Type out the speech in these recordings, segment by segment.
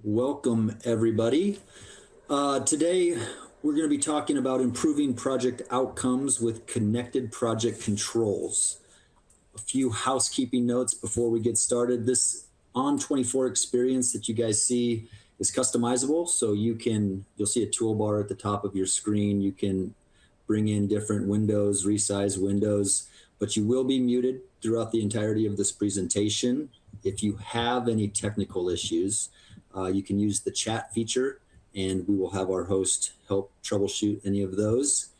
Welcome, everybody. Today, we're going to be talking about improving project outcomes with connected project controls. A few housekeeping notes before we get started. This On24 experience that you guys see is customizable, so you'll see a toolbar at the top of your screen. You can bring in different windows, resize windows, but you will be muted throughout the entirety of this presentation. If you have any technical issues, you can use the chat feature and we will have our host help troubleshoot any of those.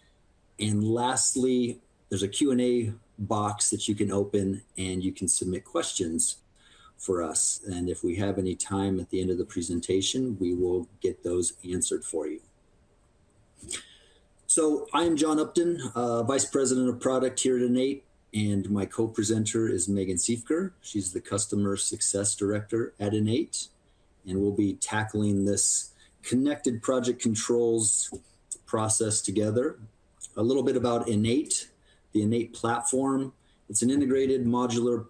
And lastly, there's a Q&A box that you can open and you can submit questions for us. And if we have any time at the end of the presentation, we will get those answered for you. So I am John Upton, Vice President of Product here at InEight, and my co-presenter is Megan Siefker. She's the Customer Success Director at InEight, and we'll be tackling this connected project controls process together. A little bit about InEight, the InEight platform. It's an integrated modular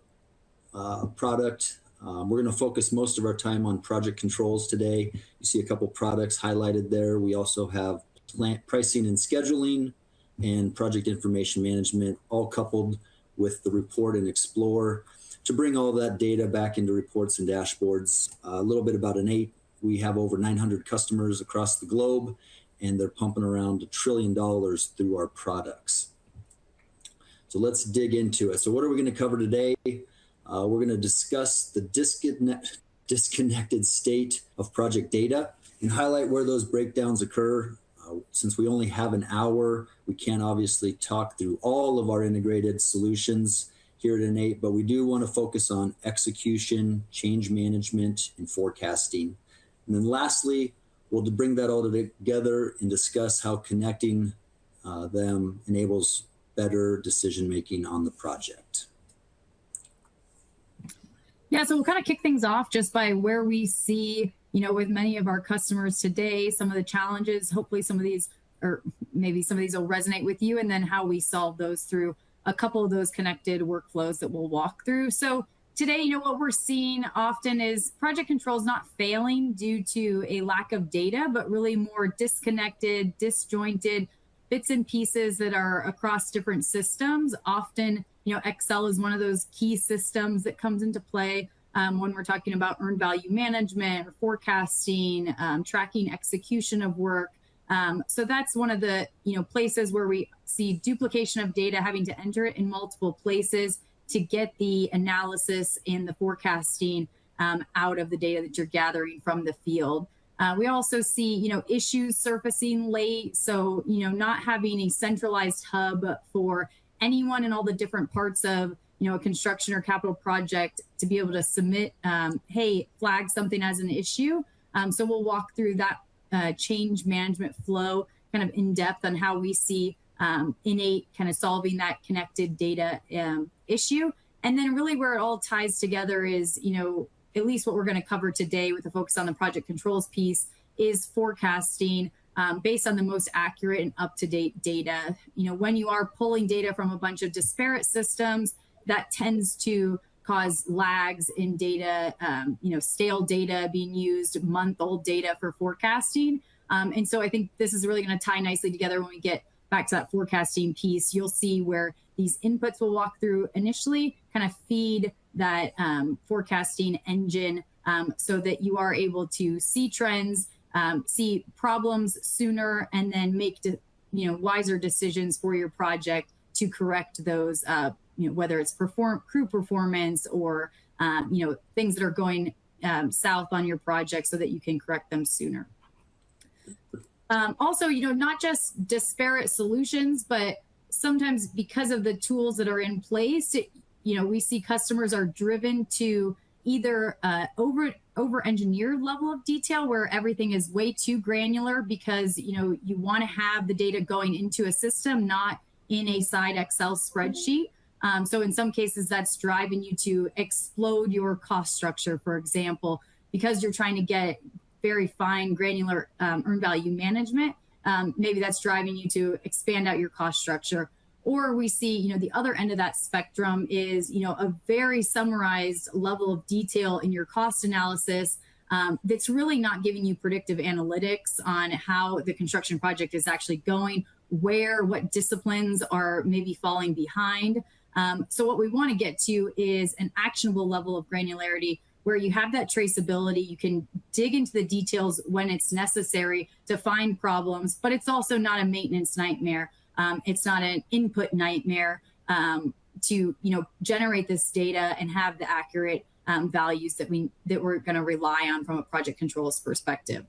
product. We're going to focus most of our time on project controls today. You see a couple products highlighted there. We also have plant pricing and scheduling and project information management, all coupled with the report and explore to bring all that data back into reports and dashboards. A little bit about InEight. We have over 900 customers across the globe, and they're pumping around $1 trillion through our products. So let's dig into it. So what are we going to cover today? We're going to discuss the disconnected state of project data and highlight where those breakdowns occur. Since we only have an hour, we can't obviously talk through all of our integrated solutions here at InEight, but we do want to focus on execution, change management, and forecasting. And then lastly, we'll bring that all together and discuss how connecting them enables better decision-making on the project. Yeah, so we'll kind of kick things off just by where we see, with many of our customers today, some of the challenges. Hopefully some of these, or maybe some of these will resonate with you, and then how we solve those through a couple of those connected workflows that we'll walk through. So today, what we're seeing often is project controls not failing due to a lack of data, but really more disconnected, disjointed bits and pieces that are across different systems. Often, Excel is one of those key systems that comes into play when we're talking about earned value management or forecasting, tracking execution of work. So that's one of the places where we see duplication of data, having to enter it in multiple places to get the analysis and the forecasting out of the data that you're gathering from the field. We also see issues surfacing late. So not having a centralized hub for anyone in all the different parts of a construction or capital project to be able to submit, hey, flag something as an issue. So we'll walk through that change management flow kind of in depth on how we see InEight kind of solving that connected data issue. And then really where it all ties together is, at least what we're going to cover today with a focus on the project controls piece is forecasting based on the most accurate and up-to-date data. When you are pulling data from a bunch of disparate systems, that tends to cause lags in data, stale data being used, month-old data for forecasting. And so I think this is really going to tie nicely together when we get back to that forecasting piece. You'll see where these inputs we'll walk through initially kind of feed that forecasting engine so that you are able to see trends, see problems sooner, and then make wiser decisions for your project to correct those whether it's crew performance or, things that are going south on your project so that you can correct them sooner. Also, not just disparate solutions, but sometimes because of the tools that are in place, we see customers are driven to either over-engineered level of detail where everything is way too granular because, you want to have the data going into a system, not in a side Excel spreadsheet. So in some cases, that's driving you to explode your cost structure, for example, because you're trying to get very fine, granular earned value management. Maybe that's driving you to expand out your cost structure. Or we see, the other end of that spectrum is, a very summarized level of detail in your cost analysis that's really not giving you predictive analytics on how the construction project is actually going, what disciplines are maybe falling behind. So what we want to get to is an actionable level of granularity where you have that traceability. You can dig into the details when it's necessary to find problems, but it's also not a maintenance nightmare. It's not an input nightmare to generate this data and have the accurate values that we're going to rely on from a project controls perspective.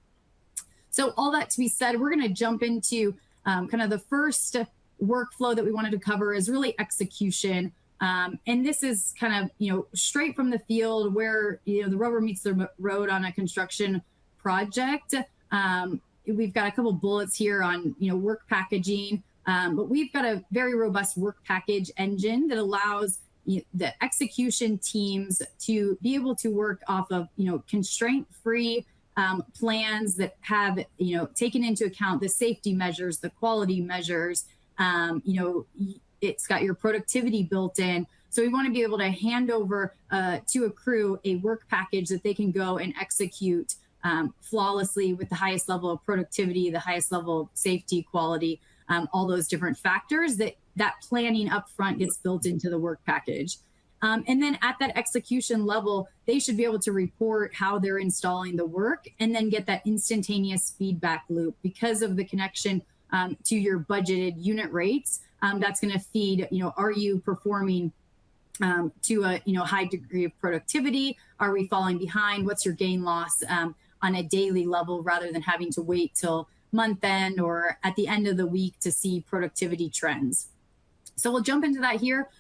So all that to be said, we're going to jump into kind of the first workflow that we wanted to cover is really execution. And this is kind of, straight from the field where, the rubber meets the road on a construction project. We've got a couple bullets here on, work packaging, but we've got a very robust work package engine that allows the execution teams to be able to work off of, constraint-free plans that have, taken into account the safety measures, the quality measures. It's got your productivity built in. So we want to be able to hand over to a crew a work package that they can go and execute flawlessly with the highest level of productivity, the highest level of safety, quality, all those different factors that planning upfront gets built into the work package. And then at that execution level, they should be able to report how they're installing the work and then get that instantaneous feedback loop because of the connection to your budgeted unit rates. That's going to feed, are you performing to a high degree of productivity? Are we falling behind? What's your gain loss on a daily level rather than having to wait till month end or at the end of the week to see productivity trends? So we'll jump into that here.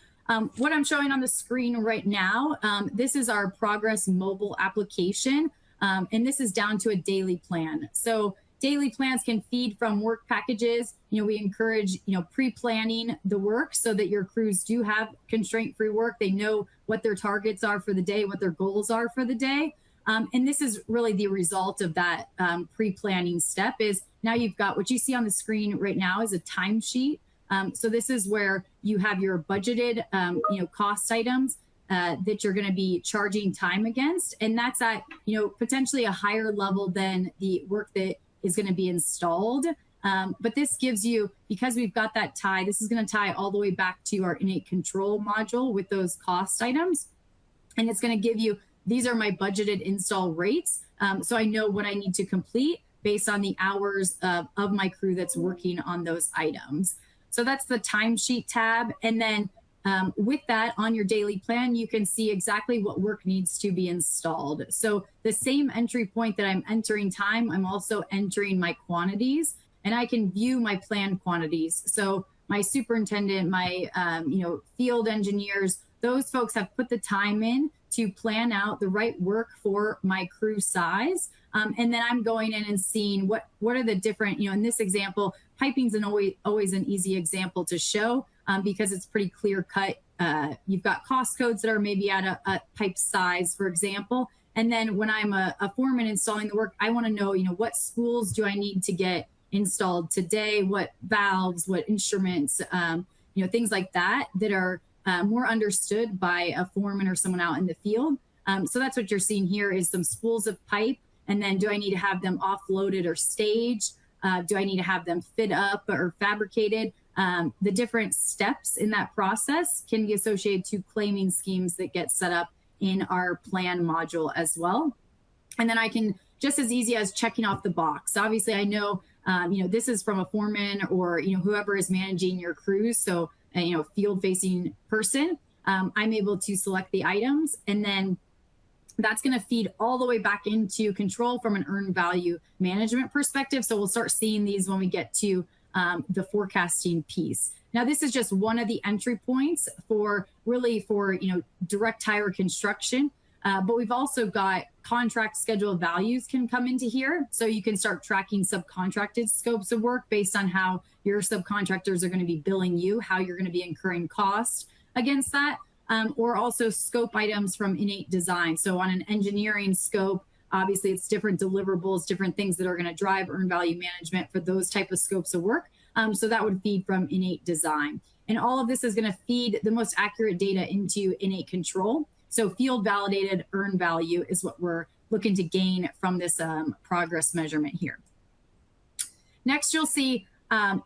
What I'm showing on the screen right now, this is our Progress mobile application, and this is down to a daily plan. So daily plans can feed from work packages. We encourage, pre-planning the work so that your crews do have constraint-free work. They know what their targets are for the day, what their goals are for the day. And this is really the result of that pre-planning step is now you've got what you see on the screen right now is a timesheet. So this is where you have your budgeted, cost items that you're going to be charging time against. And that's at, potentially a higher level than the work that is going to be installed. But this gives you, because we've got that tie, this is going to tie all the way back to our InEight control module with those cost items. And it's going to give you, these are my budgeted install rates. So I know what I need to complete based on the hours of my crew that's working on those items. So that's the timesheet tab. And then with that on your daily plan, you can see exactly what work needs to be installed. So the same entry point that I'm entering time, I'm also entering my quantities, and I can view my planned quantities. So my superintendent, my field engineers, those folks have put the time in to plan out the right work for my crew size. And then I'm going in and seeing what are the different, in this example, piping's always an easy example to show because it's pretty clear cut. You've got cost codes that are maybe at a pipe size, for example. And then when I'm a foreman installing the work, I want to know, what spools do I need to get installed today? What valves, what instruments, things like that are more understood by a foreman or someone out in the field. So that's what you're seeing here is some spools of pipe. And then do I need to have them offloaded or staged? Do I need to have them fit up or fabricated? The different steps in that process can be associated to claiming schemes that get set up in our plan module as well. And then I can, just as easy as checking off the box. Obviously, I know, this is from a foreman or, whoever is managing your crews. So, field-facing person, I'm able to select the items, and then that's going to feed all the way back into control from an earned value management perspective. So we'll start seeing these when we get to the forecasting piece. Now, this is just one of the entry points for direct hire construction. But we've also got contract schedule values can come into here. So you can start tracking subcontracted scopes of work based on how your subcontractors are going to be billing you, how you're going to be incurring costs against that, or also scope items from InEight design. So on an engineering scope, obviously it's different deliverables, different things that are going to drive earned value management for those type of scopes of work. So that would feed from InEight design. And all of this is going to feed the most accurate data into InEight control. So field validated earned value is what we're looking to gain from this progress measurement here. Next, you'll see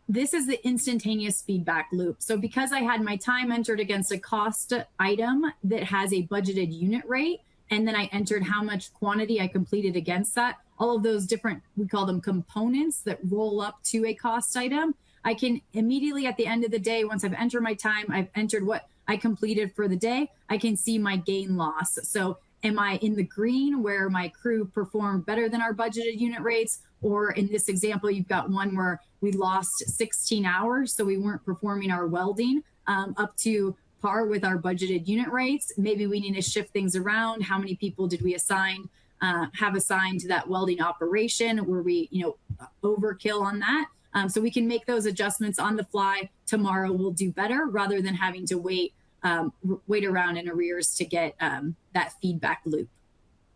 this is the instantaneous feedback loop. So because I had my time entered against a cost item that has a budgeted unit rate, and then I entered how much quantity I completed against that, all of those different, we call them components that roll up to a cost item, I can immediately at the end of the day, once I've entered my time, I've entered what I completed for the day, I can see my gain loss. So am I in the green where my crew performed better than our budgeted unit rates? Or in this example, you've got one where we lost 16 hours, so we weren't performing our welding up to par with our budgeted unit rates. Maybe we need to shift things around. How many people did we have assigned to that welding operation? Were we, overkill on that? So we can make those adjustments on the fly. Tomorrow we'll do better rather than having to wait around in arrears to get that feedback loop.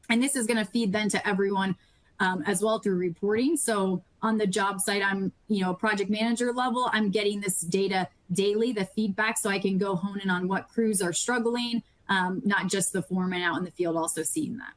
And this is going to feed then to everyone as well through reporting. So on the job site, I'm, project manager level, I'm getting this data daily, the feedback, so I can go hone in on what crews are struggling, not just the foreman out in the field also seeing that.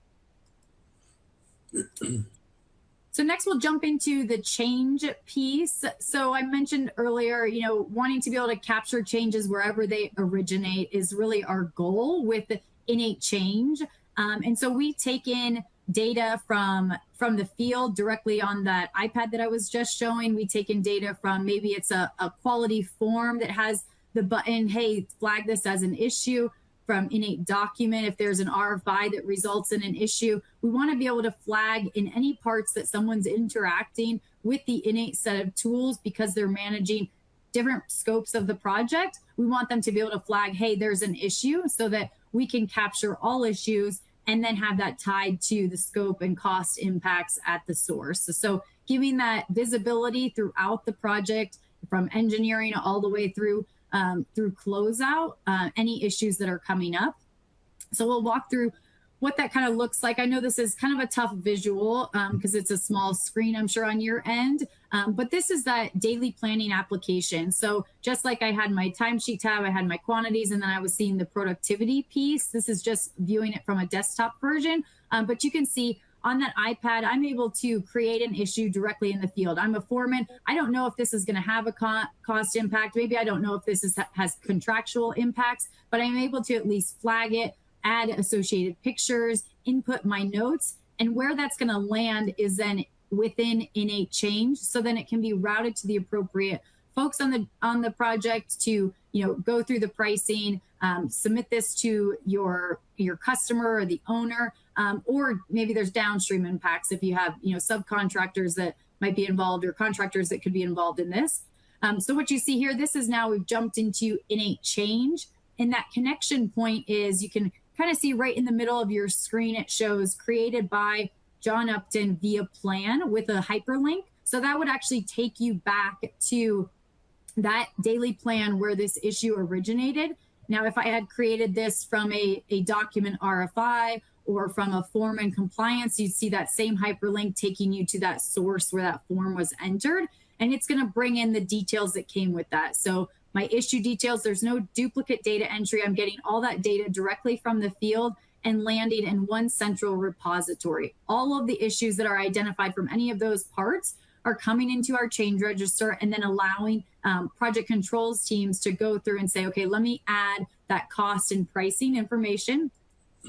So next we'll jump into the change piece. So I mentioned earlier, wanting to be able to capture changes wherever they originate is really our goal with InEight change. And so we take in data from the field directly on that iPad that I was just showing. We take in data from maybe it's a quality form that has the button, hey, flag this as an issue, from InEight document. If there's an RFI that results in an issue, we want to be able to flag in any parts that someone's interacting with the InEight set of tools because they're managing different scopes of the project. We want them to be able to flag, hey, there's an issue, so that we can capture all issues and then have that tied to the scope and cost impacts at the source. So giving that visibility throughout the project from engineering all the way through closeout, any issues that are coming up. So we'll walk through what that kind of looks like. I know this is kind of a tough visual because it's a small screen, I'm sure, on your end. But this is that daily planning application. So just like I had my timesheet tab, I had my quantities, and then I was seeing the productivity piece. This is just viewing it from a desktop version. But you can see on that iPad, I'm able to create an issue directly in the field. I'm a foreman. I don't know if this is going to have a cost impact. Maybe I don't know if this has contractual impacts, but I'm able to at least flag it, add associated pictures, input my notes, and where that's going to land is then within InEight change. So then it can be routed to the appropriate folks on the project to go through the pricing, submit this to your customer or the owner, or maybe there's downstream impacts if you have subcontractors that might be involved or contractors that could be involved in this. So what you see here, this is now we've jumped into InEight change, and that connection point is you can kind of see right in the middle of your screen. It shows created by John Upton via plan with a hyperlink. So that would actually take you back to that daily plan where this issue originated. Now, if I had created this from a document RFI or from a form in compliance, you'd see that same hyperlink taking you to that source where that form was entered. And it's going to bring in the details that came with that. So my issue details, there's no duplicate data entry. I'm getting all that data directly from the field and landing in one central repository. All of the issues that are identified from any of those parts are coming into our change register and then allowing project controls teams to go through and say, okay, let me add that cost and pricing information,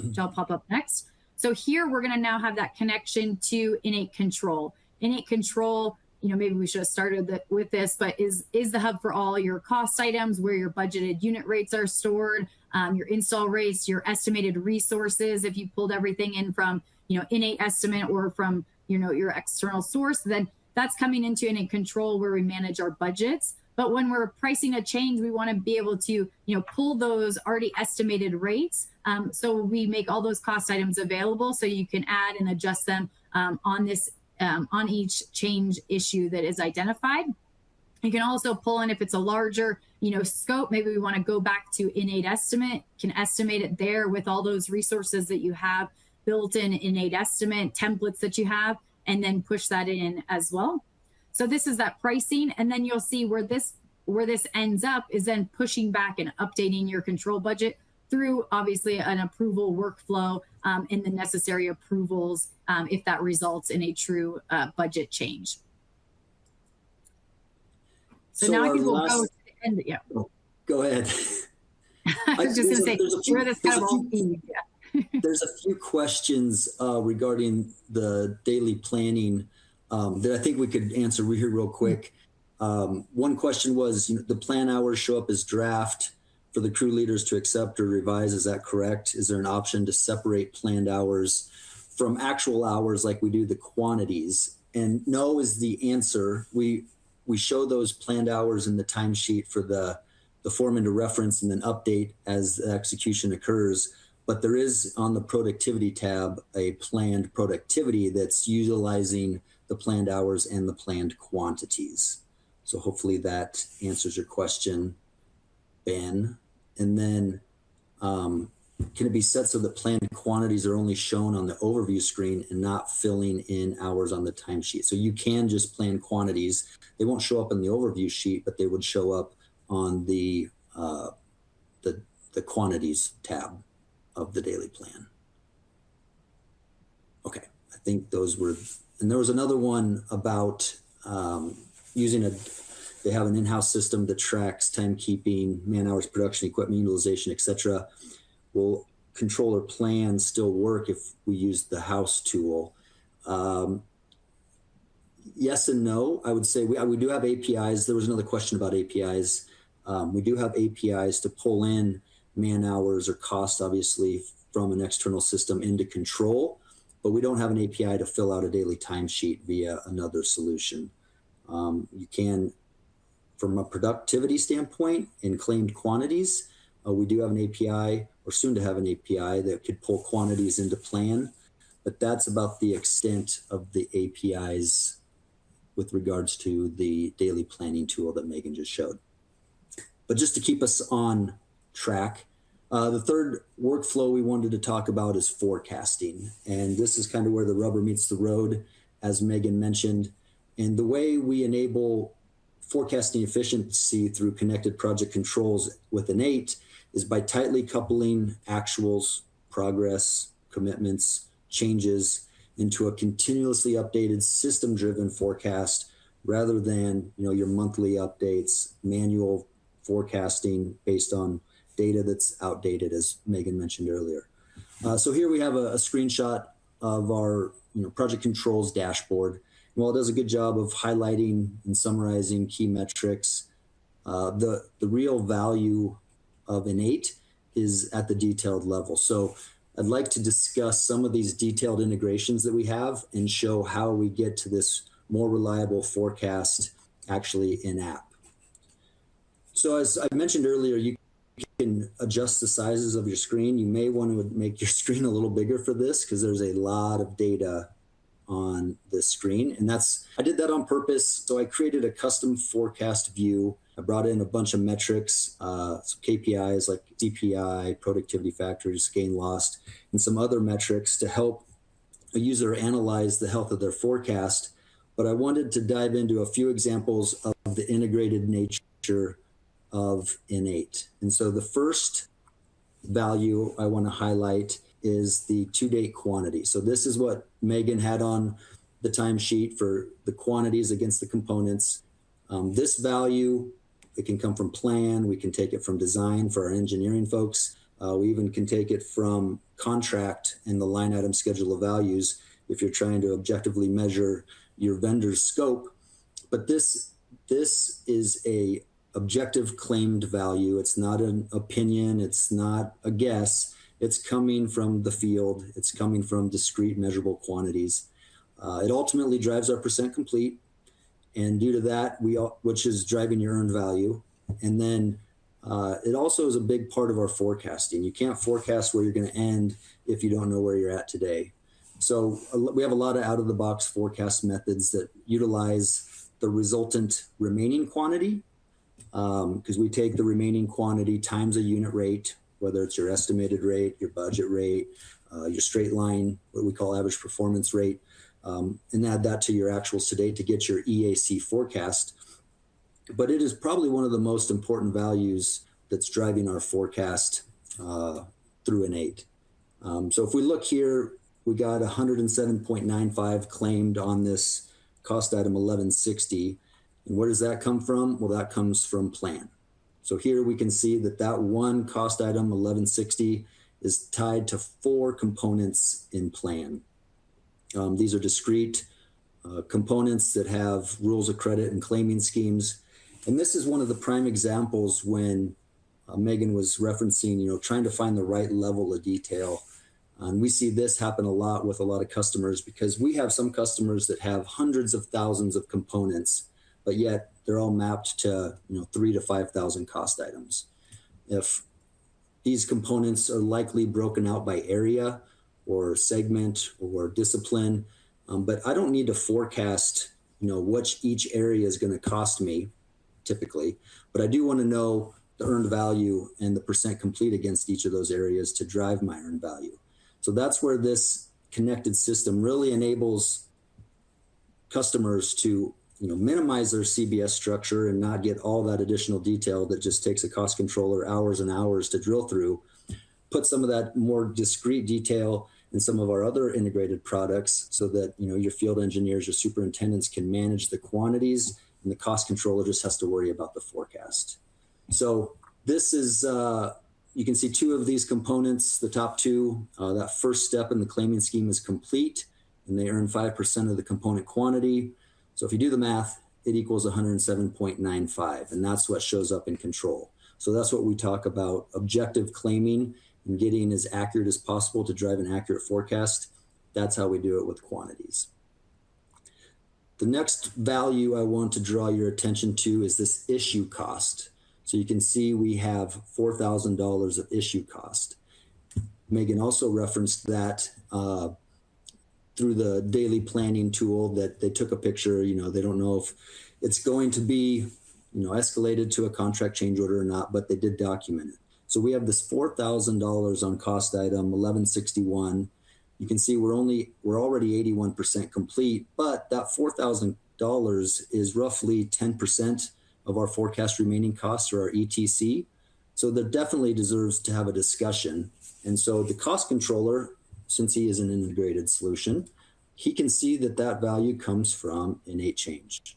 which I'll pop up next. So here we're gonna now have that connection to InEight control. InEight control, maybe we should have started with this, but is the hub for all your cost items, where your budgeted unit rates are stored, your install rates, your estimated resources. If you pulled everything in from, InEight estimate or from, your external source, then that's coming into InEight control where we manage our budgets. But when we're pricing a change, we want to be able to, pull those already estimated rates. So we make all those cost items available so you can add and adjust them on each change issue that is identified. You can also pull in if it's a larger, scope. Maybe we want to go back to InEight estimate, can estimate it there with all those resources that you have built in InEight estimate, templates that you have, and then push that in as well. So this is that pricing, and then you'll see where this ends up is then pushing back and updating your control budget through obviously an approval workflow and the necessary approvals if that results in a true budget change. So now I think we'll go to the end. Yeah. Oh, go ahead. I was just going to say, where this kind of all feeds. Yeah. There's a few questions regarding the daily planning that I think we could answer here real quick. One question was, the plan hours show up as draft for the crew leaders to accept or revise. Is that correct? Is there an option to separate planned hours from actual hours like we do the quantities? And no is the answer. We show those planned hours in the timesheet for the foreman to reference and then update as the execution occurs. But there is on the productivity tab a planned productivity that's utilizing the planned hours and the planned quantities. So hopefully that answers your question, Ben. And then can it be set so that planned quantities are only shown on the overview screen and not filling in hours on the timesheet? So you can just plan quantities. They won't show up in the overview sheet, but they would show up on the quantities tab of the daily plan. Okay, I think those were, and there was another one about they have an in-house system that tracks timekeeping, man hours, production, equipment utilization, etc. Will controller plan still work if we use the house tool? Yes and no. I would say we do have APIs. There was another question about APIs. We do have APIs to pull in man hours or cost, obviously, from an external system into control, but we don't have an API to fill out a daily timesheet via another solution. You can, from a productivity standpoint, in claimed quantities, we do have an API, or soon to have an API, that could pull quantities into plan, but that's about the extent of the APIs with regards to the daily planning tool that Megan just showed. But just to keep us on track, the third workflow we wanted to talk about is forecasting. And this is kind of where the rubber meets the road, as Megan mentioned. And the way we enable forecasting efficiency through connected project controls with InEight is by tightly coupling actuals, progress, commitments, changes into a continuously updated system-driven forecast rather than your monthly updates, manual forecasting based on data that's outdated, as Megan mentioned earlier. So here we have a screenshot of our project controls dashboard. While it does a good job of highlighting and summarizing key metrics, the real value of InEight is at the detailed level. So I'd like to discuss some of these detailed integrations that we have and show how we get to this more reliable forecast actually in app. So as I mentioned earlier, you can adjust the sizes of your screen. You may want to make your screen a little bigger for this because there's a lot of data on the screen. And I did that on purpose. So I created a custom forecast view. I brought in a bunch of metrics, some KPIs like CPI, productivity factors, gain lost, and some other metrics to help a user analyze the health of their forecast. But I wanted to dive into a few examples of the integrated nature of InEight. And so the first value I want to highlight is the to-date quantity. So this is what Megan had on the timesheet for the quantities against the components. This value, it can come from plan. We can take it from design for our engineering folks. We even can take it from contract and the line item schedule of values if you're trying to objectively measure your vendor's scope. But this is a objective claimed value. It's not an opinion. It's not a guess. It's coming from the field. It's coming from discrete measurable quantities. It ultimately drives our percent complete. And due to that, which is driving your earned value. And then it also is a big part of our forecasting. You can't forecast where you're going to end if you don't know where you're at today. So we have a lot of out-of-the-box forecast methods that utilize the resultant remaining quantity, because we take the remaining quantity times a unit rate, whether it's your estimated rate, your budget rate, your straight line, what we call average performance rate, and add that to your actuals today to get your EAC forecast. But it is probably one of the most important values that's driving our forecast through InEight. So if we look here, we got 107.95 claimed on this cost item 1160. And where does that come from? Well, that comes from plan. So here we can see that that one cost item 1160 is tied to 4 components in plan. These are discrete components that have rules of credit and claiming schemes. And this is one of the prime examples when Megan was referencing, trying to find the right level of detail. And we see this happen a lot with a lot of customers because we have some customers that have hundreds of thousands of components, but yet they're all mapped to 3,000 to 5,000 cost items. If these components are likely broken out by area or segment or discipline, but I don't need to forecast what each area is going to cost me typically, but I do want to know the earned value and the percent complete against each of those areas to drive my earned value. So that's where this connected system really enables customers to minimize their CBS structure and not get all that additional detail that just takes a cost controller hours and hours to drill through. Put some of that more discrete detail in some of our other integrated products so that your field engineers, your superintendents can manage the quantities, and the cost controller just has to worry about the forecast. So this is you can see 2 of these components, the top 2, that first step in the claiming scheme is complete and they earn 5% of the component quantity. So if you do the math, it equals 107.95, and that's what shows up in control. So that's what we talk about, objective claiming and getting as accurate as possible to drive an accurate forecast. That's how we do it with quantities. The next value I want to draw your attention to is this issue cost. So you can see we have $4,000 of issue cost. Megan also referenced that through the daily planning tool that they took a picture. They don't know if it's going to be escalated to a contract change order or not, but they did document it. So we have this $4,000 on cost item 1161. You can see we're already 81% complete, but that $4,000 is roughly 10% of our forecast remaining costs, or our ETC. So that definitely deserves to have a discussion. And so the cost controller, since he is an integrated solution, he can see that that value comes from InEight change.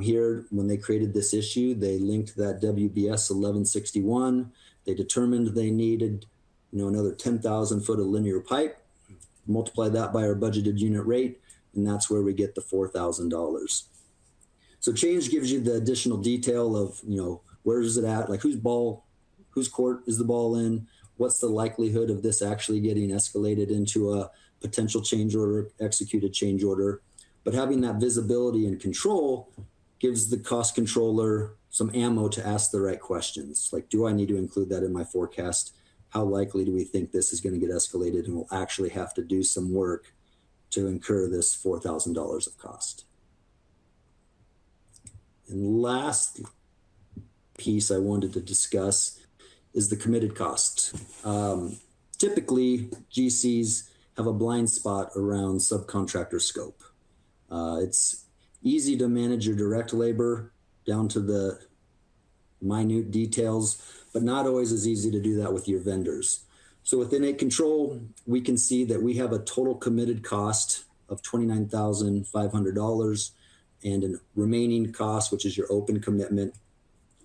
Here, when they created this issue, they linked that WBS 1161. They determined they needed another 10,000 foot of linear pipe, multiply that by our budgeted unit rate, and that's where we get the $4,000. So change gives you the additional detail of, where is it at? Like whose court is the ball in? What's the likelihood of this actually getting escalated into a potential change order, executed change order? But having that visibility and control gives the cost controller some ammo to ask the right questions. Like, do I need to include that in my forecast? How likely do we think this is going to get escalated, and we'll actually have to do some work to incur this $4,000 of cost? And last piece I wanted to discuss is the committed cost. Typically, GCs have a blind spot around subcontractor scope. It's easy to manage your direct labor down to the minute details, but not always as easy to do that with your vendors. So with InEight Control, we can see that we have a total committed cost of $29,500 and a remaining cost, which is your open commitment.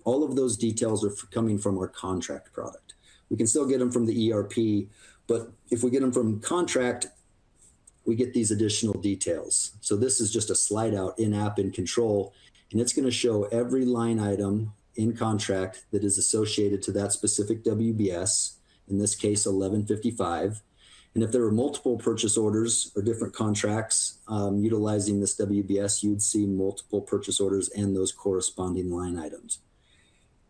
All of those details are coming from our contract product. We can still get them from the ERP, but if we get them from contract, we get these additional details. So this is just a slide out in-app in Control, and it's going to show every line item in contract that is associated to that specific WBS, in this case 1155. And if there were multiple purchase orders or different contracts utilizing this WBS, you'd see multiple purchase orders and those corresponding line items.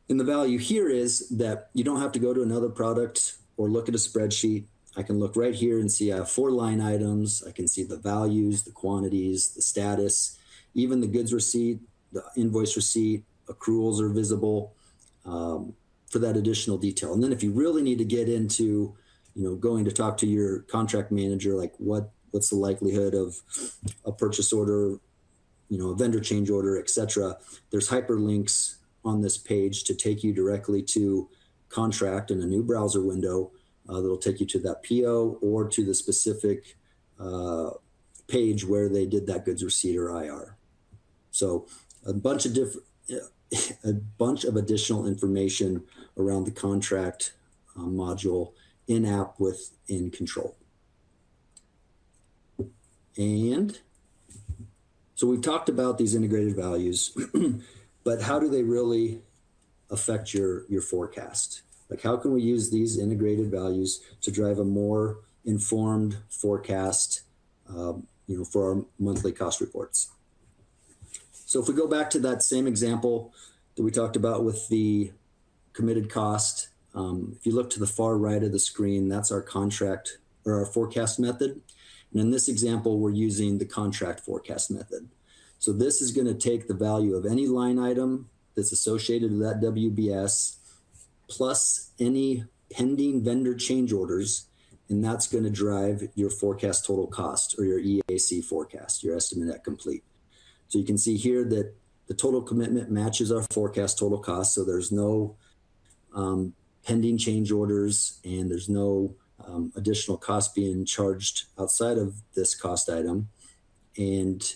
And the value here is that you don't have to go to another product or look at a spreadsheet. I can look right here and see I have 4 line items. I can see the values, the quantities, the status, even the goods receipt, the invoice receipt, accruals are visible for that additional detail. And then if you really need to get into going to talk to your contract manager, like what's the likelihood of a purchase order, a vendor change order, etc. There's hyperlinks on this page to take you directly to contract in a new browser window that'll take you to that PO or to the specific page where they did that goods receipt or IR. So a bunch of additional information around the contract module in-app within Control. And so we've talked about these integrated values, but how do they really affect your forecast? Like, how can we use these integrated values to drive a more informed forecast, for our monthly cost reports? So if we go back to that same example that we talked about with the committed cost, if you look to the far right of the screen, that's our contract or our forecast method. And in this example, we're using the contract forecast method. So this is going to take the value of any line item that's associated with that WBS plus any pending vendor change orders, and that's going to drive your forecast total cost or your EAC forecast, your estimate at complete. So you can see here that the total commitment matches our forecast total cost. So there's no pending change orders and there's no additional cost being charged outside of this cost item. And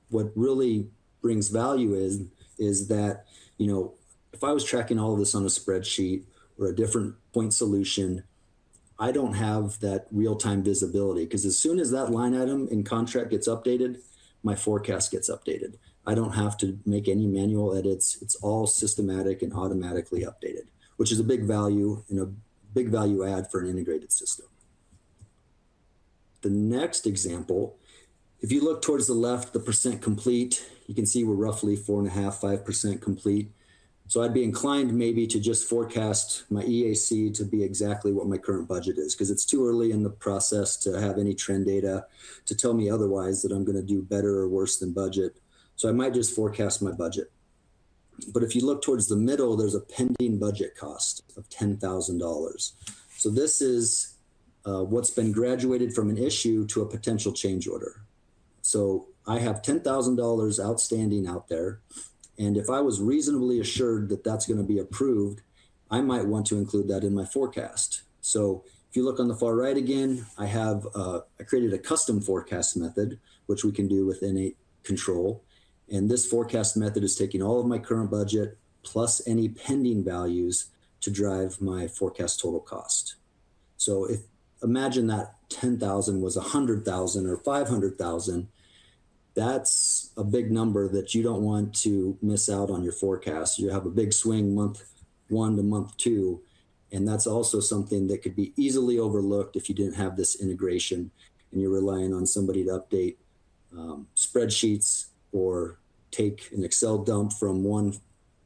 what really brings value is that, if I was tracking all of this on a spreadsheet or a different point solution, I don't have that real-time visibility, because as soon as that line item in contract gets updated, my forecast gets updated. I don't have to make any manual edits. It's all systematic and automatically updated, which is a big value and a big value add for an integrated system. The next example, if you look towards the left, the percent complete, you can see we're roughly 4.5%, 5% complete. So I'd be inclined maybe to just forecast my EAC to be exactly what my current budget is, because it's too early in the process to have any trend data to tell me otherwise that I'm going to do better or worse than budget. So I might just forecast my budget. But if you look towards the middle, there's a pending budget cost of $10,000. So this is what's been graduated from an issue to a potential change order. So I have $10,000 outstanding out there. And if I was reasonably assured that that's going to be approved, I might want to include that in my forecast. So if you look on the far right again, I created a custom forecast method, which we can do with InEight Control. And this forecast method is taking all of my current budget plus any pending values to drive my forecast total cost. So imagine that 10,000 was 100,000 or 500,000. That's a big number that you don't want to miss out on your forecast. You have a big swing month 1 to month 2. And that's also something that could be easily overlooked if you didn't have this integration and you're relying on somebody to update spreadsheets or take an Excel dump from one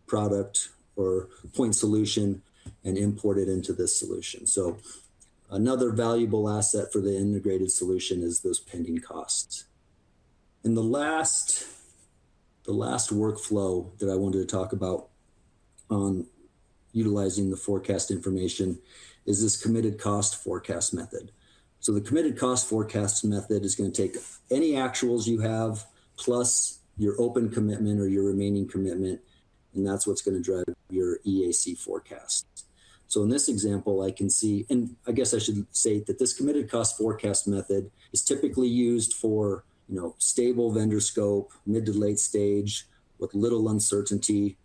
product or point solution and import it into this solution. So another valuable asset for the integrated solution is those pending costs. And the last workflow that I wanted to talk about on utilizing the forecast information is this committed cost forecast method. So the committed cost forecast method is going to take any actuals you have plus your open commitment or your remaining commitment, and that's what's going to drive your EAC forecast. So in this example, I can see, and I guess I should say that this committed cost forecast method is typically used for stable vendor scope, mid to late stage with little uncertainty.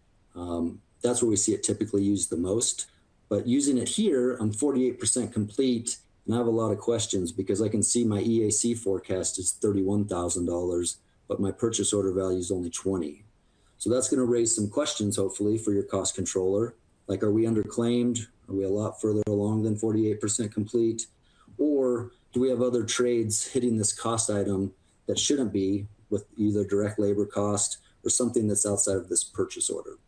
That's where we see it typically used the most. But using it here, I'm 48% complete, and I have a lot of questions because I can see my EAC forecast is $31,000, but my purchase order value is only 20. So that's going to raise some questions, hopefully, for your cost controller. Like, are we underclaimed? Are we a lot further along than 48% complete? Or do we have other trades hitting this cost item that shouldn't be, with either direct labor cost or something that's outside of this purchase order?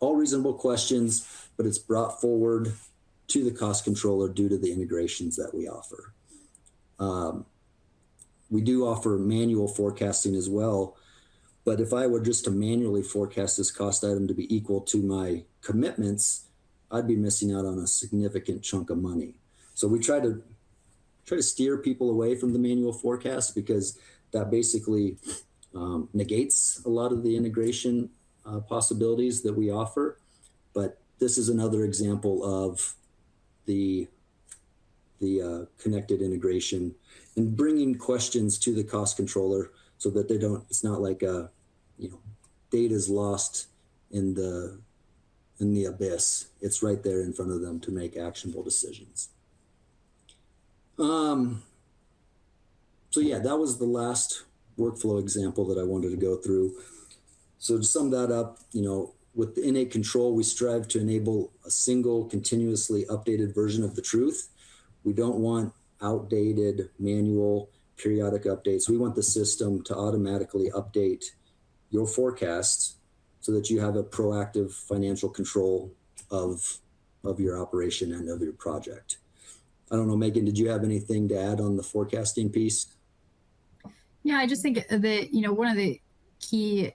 All reasonable questions, but it's brought forward to the cost controller due to the integrations that we offer. We do offer manual forecasting as well, but if I were just to manually forecast this cost item to be equal to my commitments, I'd be missing out on a significant chunk of money. So we try to steer people away from the manual forecast because that basically negates a lot of the integration possibilities that we offer. But this is another example of the connected integration and bringing questions to the cost controller so that it's not like data is lost in the abyss. It's right there in front of them to make actionable decisions. So yeah, that was the last workflow example that I wanted to go through. So to sum that up, with the InEight control, we strive to enable a single continuously updated version of the truth. We don't want outdated manual periodic updates. We want the system to automatically update your forecasts so that you have a proactive financial control of your operation and of your project. I don't know, Megan, did you have anything to add on the forecasting piece? Yeah, I just think that, one of the key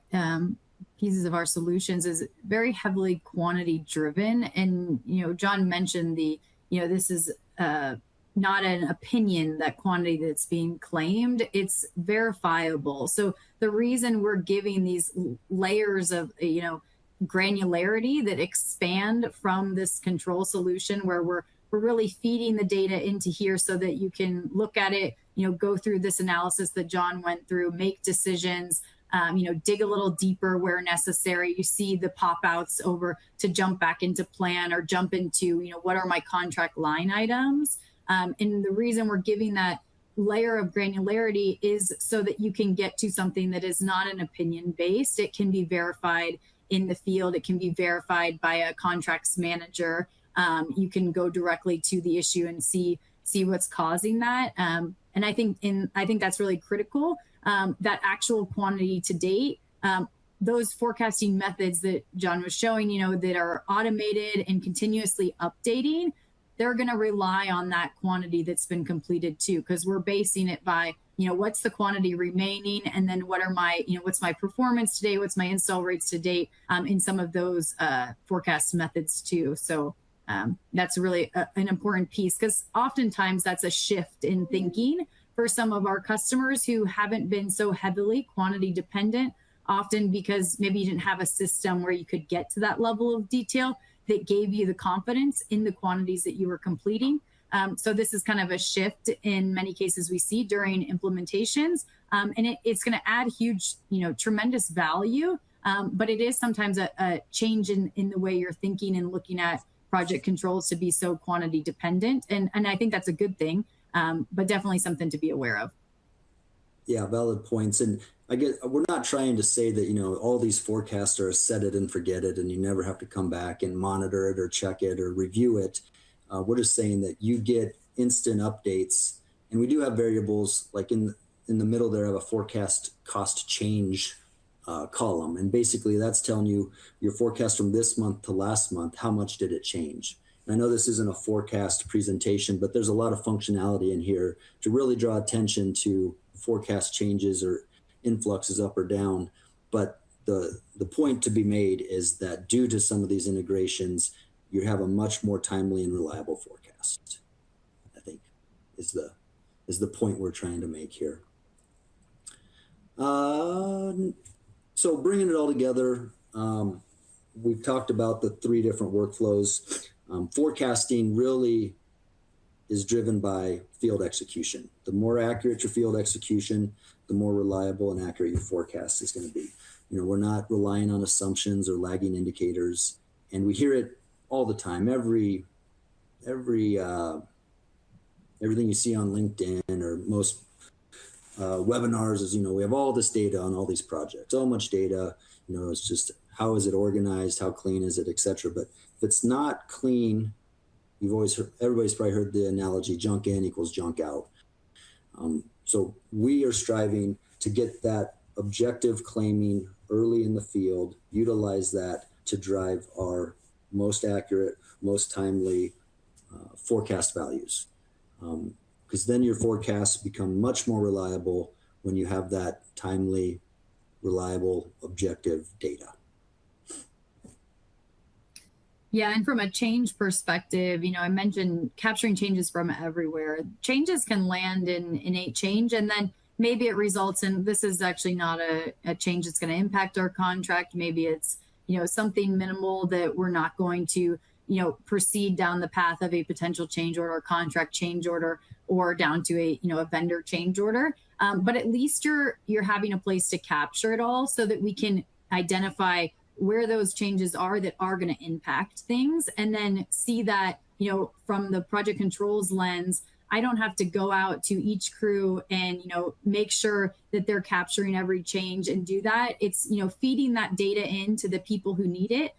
pieces of our solutions is very heavily quantity driven. And, John mentioned this is not an opinion, that quantity that's being claimed, it's verifiable. So the reason we're giving these layers of, granularity that expand from this control solution, where we're really feeding the data into here so that you can look at it, go through this analysis that John went through, make decisions, dig a little deeper where necessary. You see the pop outs over to jump back into plan or jump into, what are my contract line items? And the reason we're giving that layer of granularity is so that you can get to something that is not an opinion based. It can be verified in the field. It can be verified by a contracts manager. You can go directly to the issue and see what's causing that. And I think that's really critical. That actual quantity to date, those forecasting methods that John was showing, that are automated and continuously updating, they're going to rely on that quantity that's been completed too, because we're basing it by, what's the quantity remaining, and then what are my, what's my performance today, what's my install rates to date, in some of those forecast methods too. So that's really an important piece, because oftentimes that's a shift in thinking for some of our customers who haven't been so heavily quantity dependent, often because maybe you didn't have a system where you could get to that level of detail that gave you the confidence in the quantities that you were completing. So this is kind of a shift in many cases we see during implementations, and it's going to add huge, tremendous value. But it is sometimes a change in the way you're thinking and looking at project controls to be so quantity dependent. And I think that's a good thing, but definitely something to be aware of. Yeah, valid points. And I guess we're not trying to say that, all these forecasts are set it and forget it, and you never have to come back and monitor it or check it or review it. We're just saying that you get instant updates, and we do have variables like in the middle there, I have a forecast cost change column. And basically that's telling you your forecast from this month to last month, how much did it change? And I know this isn't a forecast presentation, but there's a lot of functionality in here to really draw attention to forecast changes or influxes up or down. But the point to be made is that due to some of these integrations, you have a much more timely and reliable forecast, I think is the point we're trying to make here. So bringing it all together, we've talked about the 3 different workflows. Forecasting really is driven by field execution. The more accurate your field execution, the more reliable and accurate your forecast is going to be. We're not relying on assumptions or lagging indicators, and we hear it all the time. Everything you see on LinkedIn or most webinars is, we have all this data on all these projects, so much data, it's just how is it organized, how clean is it, etc. But if it's not clean, everybody's probably heard the analogy, junk in equals junk out. So we are striving to get that objective claiming early in the field, utilize that to drive our most accurate, most timely forecast values. Because then your forecasts become much more reliable when you have that timely, reliable, objective data. Yeah, and from a change perspective, I mentioned capturing changes from everywhere. Changes can land in InEight change, and then maybe it results in, this is actually not a change that's going to impact our contract. Maybe it's something minimal that we're not going to, proceed down the path of a potential change order, contract change order, or down to a vendor change order. But at least you're having a place to capture it all so that we can identify where those changes are that are going to impact things, and then see that, from the project controls lens, I don't have to go out to each crew and, make sure that they're capturing every change and do that. It's, feeding that data in to the people who need it,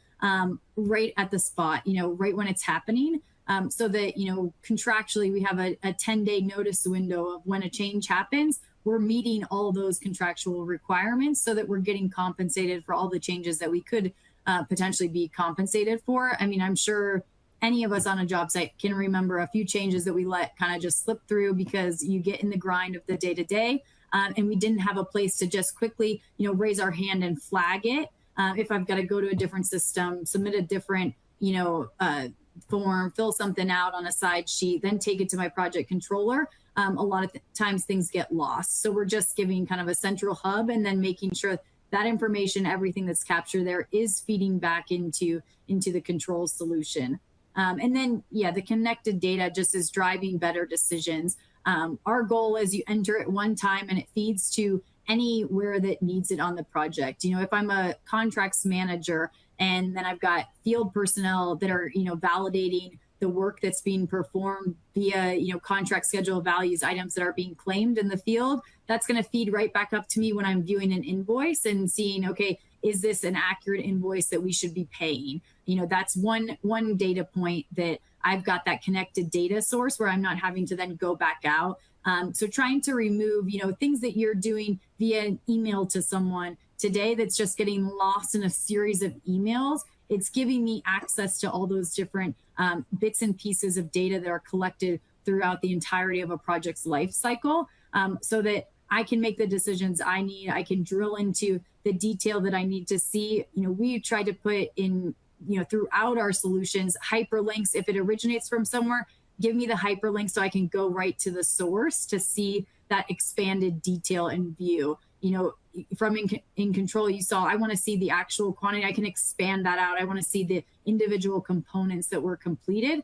right at the spot, right when it's happening. So that, contractually we have a 10-day notice window of when a change happens. We're meeting all those contractual requirements so that we're getting compensated for all the changes that we could potentially be compensated for. I mean, I'm sure any of us on a job site can remember a few changes that we let kind of just slip through because you get in the grind of the day to day. And we didn't have a place to just quickly, raise our hand and flag it. If I've got to go to a different system, submit a different, form, fill something out on a side sheet, then take it to my project controller. A lot of times things get lost. So we're just giving kind of a central hub and then making sure that information, everything that's captured there, is feeding back into the control solution. And then, the connected data just is driving better decisions. Our goal is you enter it one time and it feeds to anywhere that needs it on the project. If I'm a contracts manager and then I've got field personnel that are, validating the work that's being performed via, contract schedule values, items that are being claimed in the field, that's going to feed right back up to me when I'm viewing an invoice and seeing, okay, is this an accurate invoice that we should be paying? That's one data point that I've got that connected data source where I'm not having to then go back out. So trying to remove, things that you're doing via an email to someone today that's just getting lost in a series of emails. It's giving me access to all those different bits and pieces of data that are collected throughout the entirety of a project's life cycle, so that I can make the decisions I need. I can drill into the detail that I need to see. We try to put in, throughout our solutions, hyperlinks. If it originates from somewhere, give me the hyperlink so I can go right to the source to see that expanded detail and view. From in control, you saw, I want to see the actual quantity. I can expand that out. I want to see the individual components that were completed.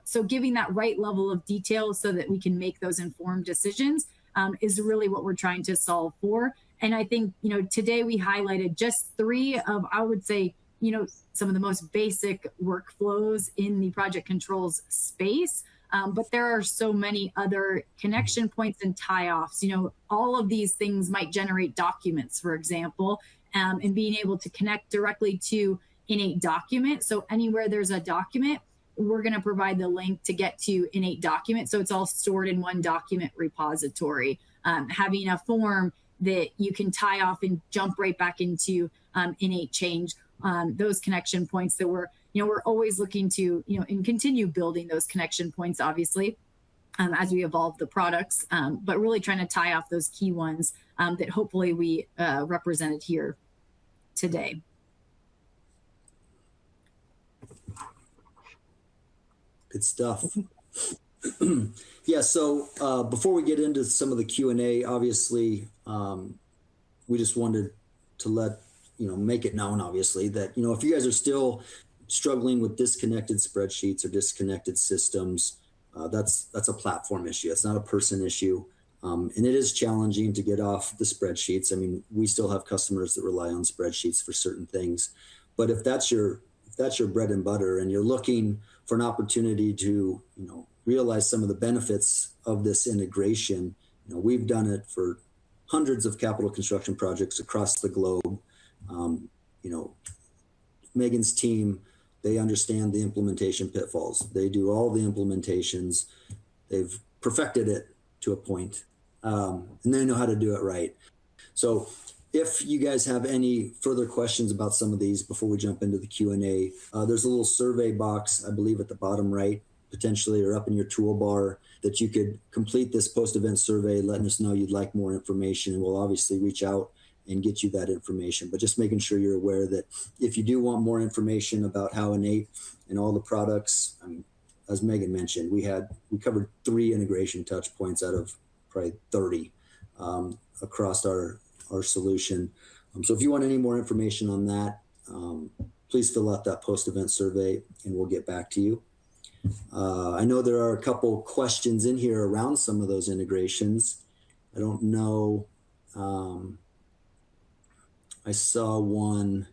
So giving that right level of detail so that we can make those informed decisions is really what we're trying to solve for. And I think, today we highlighted just 3 of, I would say, some of the most basic workflows in the project controls space. But there are so many other connection points and tie-offs. All of these things might generate documents, for example, and being able to connect directly to InEight document. So anywhere there's a document, we're going to provide the link to get to InEight document. So it's all stored in one document repository. Having a form that you can tie off and jump right back into InEight change. Those connection points that we're always looking to, and continue building those connection points, obviously, as we evolve the products, but really trying to tie off those key ones that hopefully we represented here today. Good stuff. Yeah, so before we get into some of the Q&A, obviously, we just wanted to let, make it known, obviously, that, if you guys are still struggling with disconnected spreadsheets or disconnected systems, that's a platform issue. It's not a person issue. And it is challenging to get off the spreadsheets. I mean, we still have customers that rely on spreadsheets for certain things. But if that's your bread and butter and you're looking for an opportunity to, realize some of the benefits of this integration, we've done it for hundreds of capital construction projects across the globe. Megan's team, they understand the implementation pitfalls. They do all the implementations. They've perfected it to a point, and they know how to do it right. So if you guys have any further questions about some of these before we jump into the Q&A, there's a little survey box, I believe at the bottom right, potentially, or up in your toolbar, that you could complete this post-event survey, letting us know you'd like more information, and we'll obviously reach out and get you that information. But just making sure you're aware that if you do want more information about how InEight and all the products, I mean, as Megan mentioned, we covered 3 integration touch points out of probably 30 across our solution. So if you want any more information on that, please fill out that post-event survey and we'll get back to you. I know there are a couple questions in here around some of those integrations. I don't know. I saw one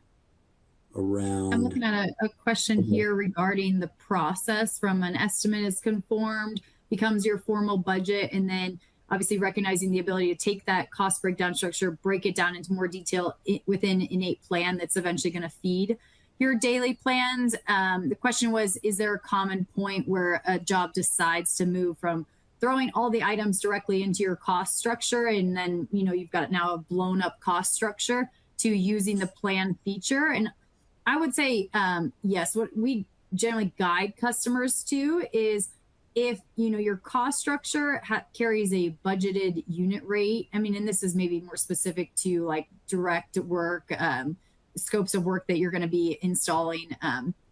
around. I'm looking at a question here regarding the process from an estimate is confirmed, becomes your formal budget, and then obviously recognizing the ability to take that cost breakdown structure, break it down into more detail within InEight plan that's eventually going to feed your daily plans. The question was, is there a common point where a job decides to move from throwing all the items directly into your cost structure, and then, you know, you've got now a blown up cost structure, to using the plan feature? And I would say, yes, what we generally guide customers to is, if, you know, your cost structure carries a budgeted unit rate. I mean, and this is maybe more specific to like direct work, scopes of work that you're going to be installing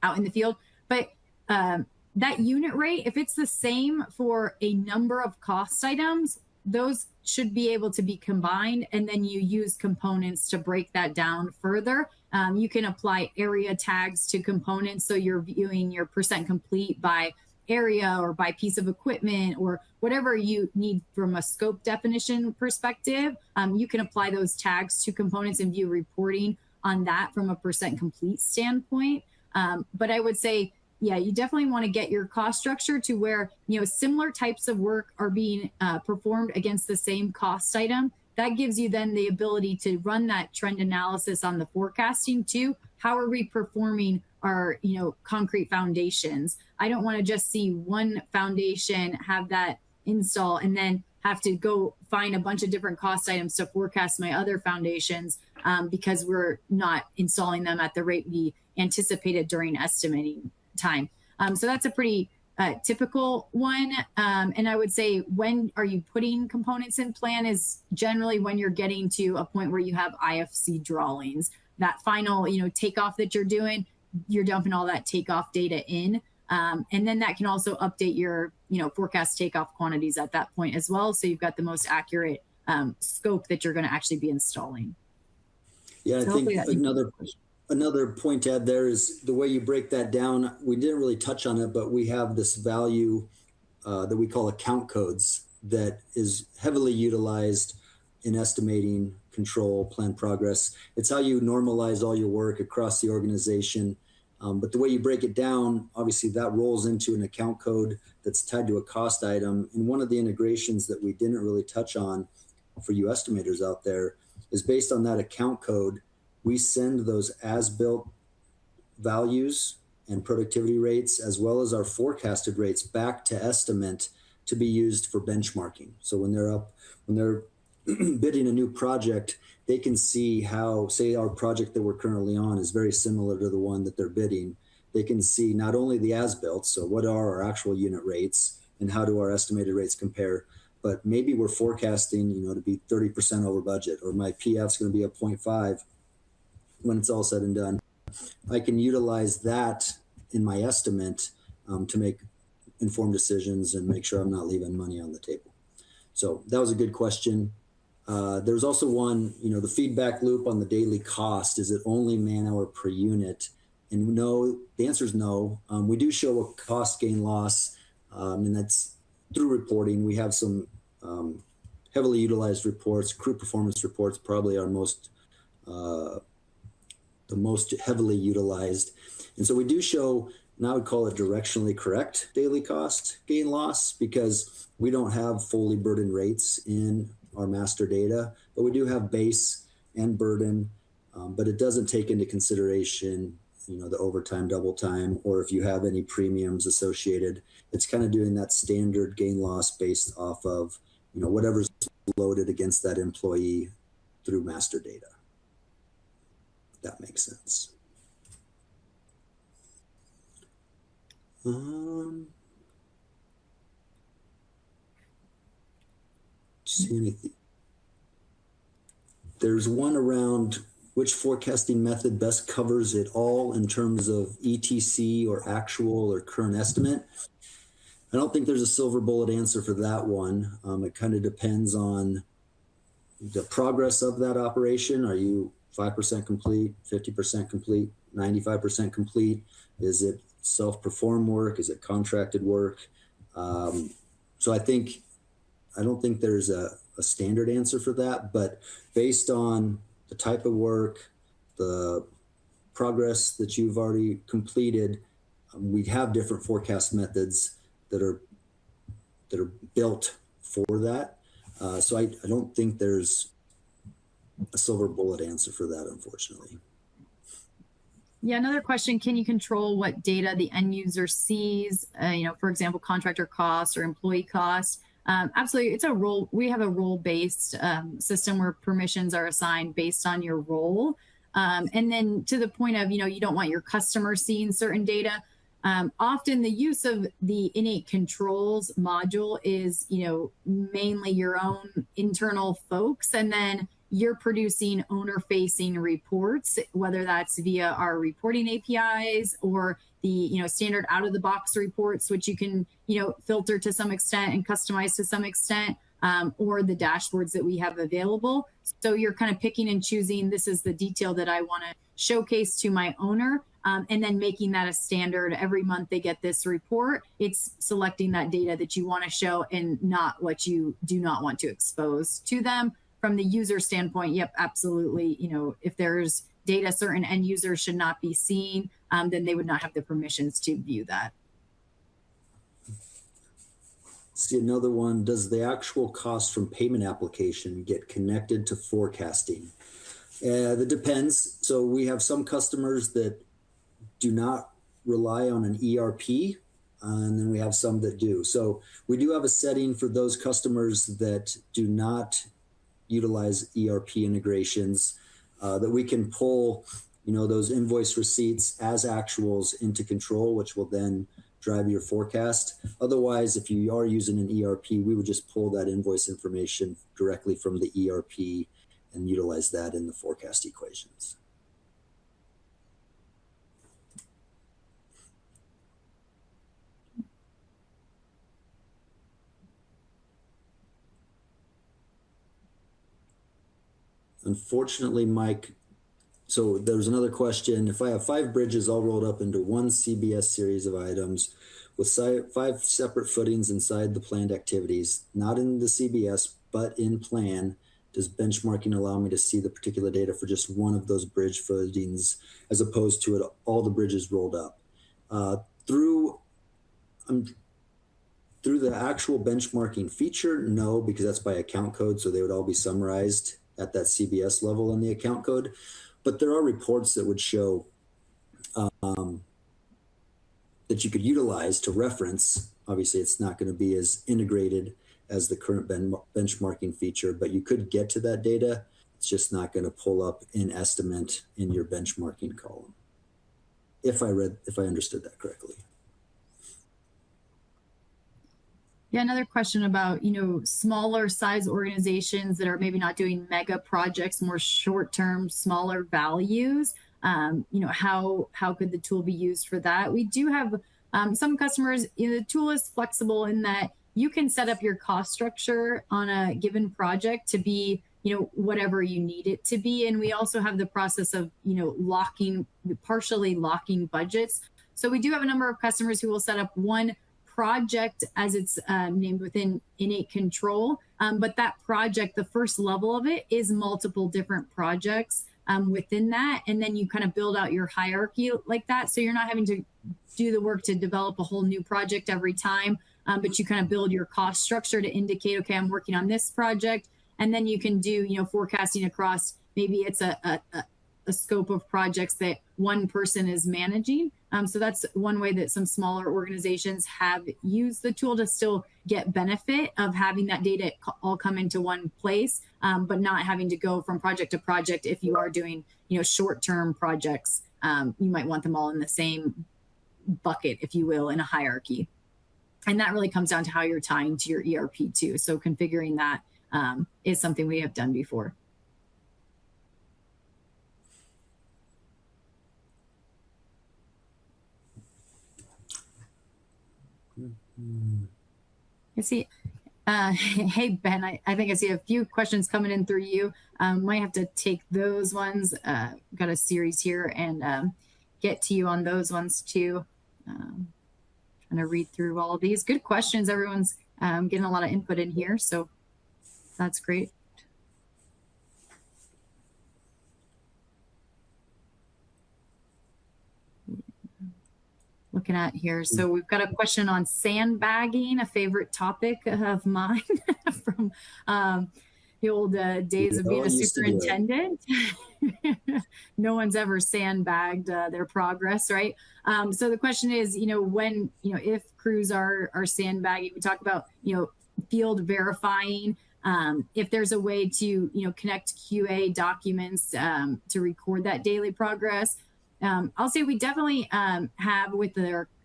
out in the field. But that unit rate, if it's the same for a number of cost items, those should be able to be combined, and then you use components to break that down further. You can apply area tags to components, so you're viewing your percent complete by area or by piece of equipment or whatever you need from a scope definition perspective. You can apply those tags to components and view reporting on that from a percent complete standpoint. But I would say, yeah, you definitely want to get your cost structure to where, you know, similar types of work are being performed against the same cost item. That gives you then the ability to run that trend analysis on the forecasting too. How are we performing our, you know, concrete foundations? I don't want to just see one foundation, have that install, and then have to go find a bunch of different cost items to forecast my other foundations because we're not installing them at the rate we anticipated during estimating time. So that's a pretty typical one. And I would say, when are you putting components in plan is generally when you're getting to a point where you have IFC drawings. That final, you know, takeoff that you're doing, you're dumping all that takeoff data in. And then that can also update your, you know, forecast takeoff quantities at that point as well. So you've got the most accurate scope that you're going to actually be installing. Yeah, I think another point to add there is the way you break that down. We didn't really touch on it, but we have this value that we call account codes that is heavily utilized in estimating control, plan progress. It's how you normalize all your work across the organization. But the way you break it down, obviously that rolls into an account code that's tied to a cost item. And one of the integrations that we didn't really touch on for you estimators out there is based on that account code. We send those as-built values and productivity rates, as well as our forecasted rates, back to estimate to be used for benchmarking. So when they're bidding a new project, they can see how, say, our project that we're currently on is very similar to the one that they're bidding. They can see not only the as-built, so what are our actual unit rates and how do our estimated rates compare, but maybe we're forecasting, you know, to be 30% over budget, or my PF is going to be a 0.5 when it's all said and done. I can utilize that in my estimate to make informed decisions and make sure I'm not leaving money on the table. So that was a good question. There's also one, you know, the feedback loop on the daily cost. Is it only man hour per unit? And no, the answer is no. We do show a cost gain loss, and that's through reporting. We have some heavily utilized reports. Crew performance reports probably are the most heavily utilized. And so we do show, and I would call it directionally correct daily cost gain loss, because we don't have fully burdened rates in our master data, but we do have base and burden, but it doesn't take into consideration, you know, the overtime, double time, or if you have any premiums associated. It's kind of doing that standard gain loss based off of, you know, whatever's loaded against that employee through master data. That makes sense. See anything? There's one around which forecasting method best covers it all in terms of ETC or actual or current estimate. I don't think there's a silver bullet answer for that one. It kind of depends on the progress of that operation. Are you 5% complete, 50% complete, 95% complete? Is it self-perform work? Is it contracted work? So I don't think there's a standard answer for that, but based on the type of work, the progress that you've already completed, we have different forecast methods that are built for that. So I don't think there's a silver bullet answer for that, unfortunately. Yeah, another question, can you control what data the end user sees? For example, contractor costs or employee costs? Absolutely, it's a role. We have a role-based system where permissions are assigned based on your role. And then to the point of, you don't want your customer seeing certain data. Often the use of the InEight controls module is, mainly your own internal folks, and then you're producing owner-facing reports, whether that's via our reporting APIs or the standard out-of-the-box reports, which you can filter to some extent and customize to some extent, or the dashboards that we have available. So you're kind of picking and choosing, this is the detail that I want to showcase to my owner, and then making that a standard. Every month they get this report. It's selecting that data that you want to show and not what you do not want to expose to them. From the user standpoint, yep, absolutely. If there's data certain end users should not be seeing, then they would not have the permissions to view that. See another one, does the actual cost from payment application get connected to forecasting? That depends. So we have some customers that do not rely on an ERP, and then we have some that do. So we do have a setting for those customers that do not utilize ERP integrations, that we can pull, those invoice receipts as actuals into control, which will then drive your forecast. Otherwise, if you are using an ERP, we would just pull that invoice information directly from the ERP and utilize that in the forecast equations. Unfortunately, Mike, so there's another question. If I have 5 bridges all rolled up into one CBS series of items with 5 separate footings inside the planned activities, not in the CBS, but in plan, does benchmarking allow me to see the particular data for just one of those bridge footings as opposed to all the bridges rolled up? Through the actual benchmarking feature, no, because that's by account code, so they would all be summarized at that CBS level in the account code. But there are reports that would show that you could utilize to reference. Obviously, it's not going to be as integrated as the current benchmarking feature, but you could get to that data. It's just not going to pull up an estimate in your benchmarking column. If I understood that correctly. Yeah, another question about, smaller size organizations that are maybe not doing mega projects, more short-term, smaller values. How could the tool be used for that? We do have some customers, the tool is flexible in that you can set up your cost structure on a given project to be, whatever you need it to be. And we also have the process of, partially locking budgets. So we do have a number of customers who will set up one project as it's named within InEight control. But that project, the first level of it is multiple different projects within that. And then you kind of build out your hierarchy like that. So you're not having to do the work to develop a whole new project every time, but you kind of build your cost structure to indicate, okay, I'm working on this project. And then you can do, forecasting across, maybe it's a scope of projects that one person is managing. So that's one way that some smaller organizations have used the tool to still get benefit of having that data all come into one place, but not having to go from project to project. If you are doing, short-term projects, you might want them all in the same bucket, if you will, in a hierarchy. And that really comes down to how you're tying to your ERP too. So configuring that is something we have done before. I see Hey, Ben, I think I see a few questions coming in through you. Might have to take those ones. Got a series here and get to you on those ones too. Trying to read through all of these. Good questions. Everyone's getting a lot of input in here, so that's great. Looking at here. So we've got a question on sandbagging, a favorite topic of mine from the old days of being a superintendent. No one's ever sandbagged their progress, right? So the question is, when, if crews are sandbagging, we talk about, field verifying. If there's a way to, connect QA documents to record that daily progress. I'll say we definitely have with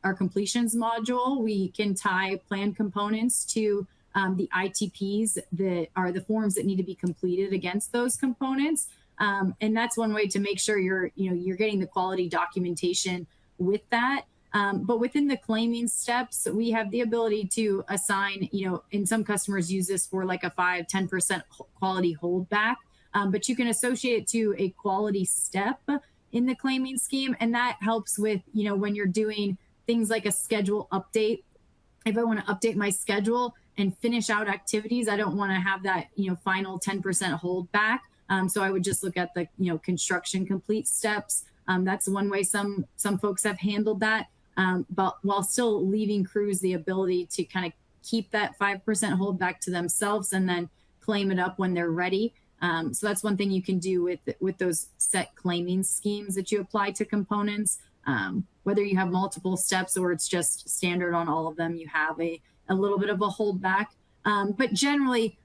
our completions module, we can tie plan components to the ITPs that are the forms that need to be completed against those components. And that's one way to make sure you're getting the quality documentation with that. But within the claiming steps, we have the ability to assign, and some customers use this for like a 5-10% quality holdback, but you can associate it to a quality step in the claiming scheme. And that helps with, when you're doing things like a schedule update. If I want to update my schedule and finish out activities, I don't want to have that, final 10% holdback. So I would just look at the, construction complete steps. That's one way some folks have handled that. But while still leaving crews the ability to kind of keep that 5% holdback to themselves and then claim it up when they're ready. So that's one thing you can do with those set claiming schemes that you apply to components. Whether you have multiple steps or it's just standard on all of them, you have a little bit of a holdback. But generally,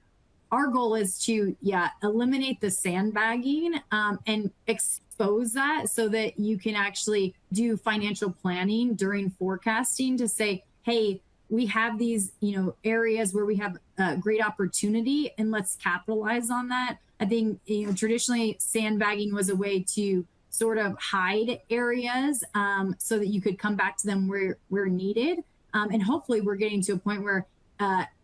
our goal is to, eliminate the sandbagging and expose that so that you can actually do financial planning during forecasting to say, hey, we have these, areas where we have great opportunity and let's capitalize on that. I think, traditionally sandbagging was a way to sort of hide areas so that you could come back to them where needed. And hopefully we're getting to a point where